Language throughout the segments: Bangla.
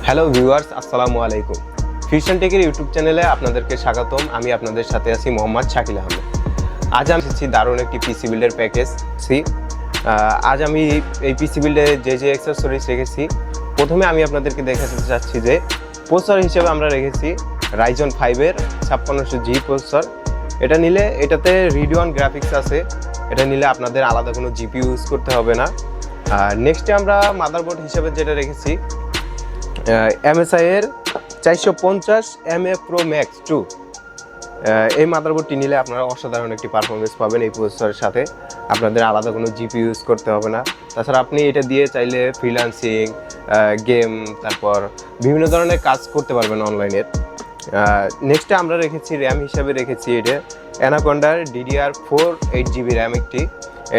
হ্যালো ভিউয়ার্স, আসসালামু আলাইকুম। ফিউশন টেকের ইউটিউব চ্যানেলে আপনাদেরকে স্বাগতম। আমি আপনাদের সাথে আছি মোহাম্মদ শাকিল আহমেদ। আজ আমি এসেছি দারুণ একটি পিসি বিল্ডের প্যাকেজ। আজ আমি এই পিসি বিল্ডে যে অ্যাক্সেসরিজ রেখেছি, প্রথমে আমি আপনাদেরকে দেখাতে চাচ্ছি যে প্রসেসর হিসেবে আমরা রেখেছি রাইজন 5-এর 5600G প্রসেসর। এটা নিলে এটাতে রিডিওন গ্রাফিক্স আছে, এটা নিলে আপনাদের আলাদা কোনো জিপিইউ ইউজ করতে হবে না। নেক্সটে আমরা মাদারবোর্ড হিসেবে যেটা রেখেছি MSI এর 450 MA Pro Max 2। এই মাদারবোর্ডটি নিলে আপনারা অসাধারণ একটি পারফরমেন্স পাবেন এই প্রসেসরের সাথে। আপনাদের আলাদা কোনো জিপিইউ ইউজ করতে হবে না। তাছাড়া আপনি এটা দিয়ে চাইলে ফ্রিল্যান্সিং, গেম, তারপর বিভিন্ন ধরনের কাজ করতে পারবেন অনলাইনের। নেক্সটে আমরা রেখেছি র্যাম হিসাবে রেখেছি এটা অ্যানাকোন্ডার DDR4 8GB র্যাম একটি।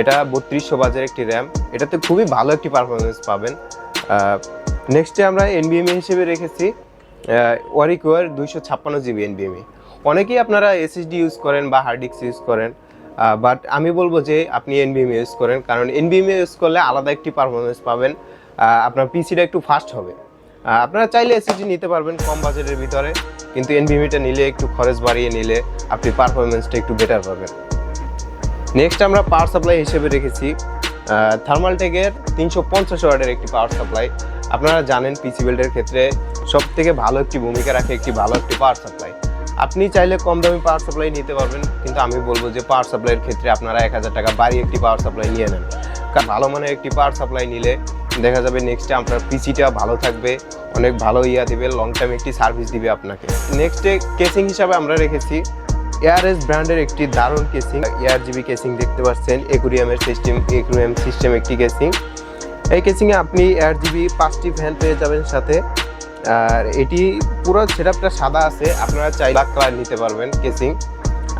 এটা 3200 বাজের একটি র্যাম, এটাতে খুবই ভালো একটি পারফরমেন্স পাবেন। নেক্সটে আমরা NVMe হিসেবে রেখেছি ওয়ারিকোয়ার 256GB NVMe। অনেকেই আপনারা SSD ইউজ করেন বা হার্ড ডিস্ক ইউজ করেন, বাট আমি বলবো যে আপনি NVMe ইউজ করেন, কারণ NVMe ইউজ করলে আলাদা একটি পারফরমেন্স পাবেন, আপনার পিসিটা একটু ফাস্ট হবে। আপনারা চাইলে SSD নিতে পারবেন কম বাজেটের ভিতরে, কিন্তু NVMeটা নিলে একটু খরচ বাড়িয়ে নিলে আপনি পারফরমেন্সটা একটু বেটার পাবেন। নেক্সট আমরা পাওয়ার সাপ্লাই হিসেবে রেখেছি থার্মালটেকের 350 ওয়াটের একটি পাওয়ার সাপ্লাই। আপনারা জানেন পিসি বিল্ডের ক্ষেত্রে সবথেকে ভালো একটি ভূমিকা রাখে একটি ভালো একটি পাওয়ার সাপ্লাই। আপনি চাইলে কম দামি পাওয়ার সাপ্লাই নিতে পারবেন, কিন্তু আমি বলবো যে পাওয়ার সাপ্লাইয়ের ক্ষেত্রে আপনারা 1000 টাকা বাড়িয়ে একটি পাওয়ার সাপ্লাই নিয়ে নেন, কারণ ভালো মানের একটি পাওয়ার সাপ্লাই নিলে দেখা যাবে নেক্সটে আপনার পিসিটা ভালো থাকবে, অনেক ভালো দিবে, লং টাইম একটি সার্ভিস দিবে আপনাকে। নেক্সটে কেসিং হিসাবে আমরা রেখেছি ARS ব্র্যান্ডের একটি দারুণ কেসিং, ARGB কেসিং দেখতে পাচ্ছেন, অ্যাকুরিয়াম সিস্টেম একটি কেসিং। এই কেসিংয়ে আপনি ARGB 5টি ফ্যান পেয়ে যাবেন সাথে। আর এটি পুরো সেটআপটা সাদা আছে, আপনারা চাইলে ব্ল্যাক কালার নিতে পারবেন কেসিং।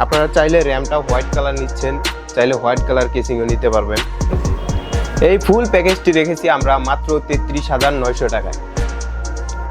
আপনারা চাইলে র্যামটা হোয়াইট কালার নিচ্ছেন, চাইলে হোয়াইট কালার কেসিংও নিতে পারবেন। এই ফুল প্যাকেজটি রেখেছি আমরা মাত্র 33,900 টাকায়।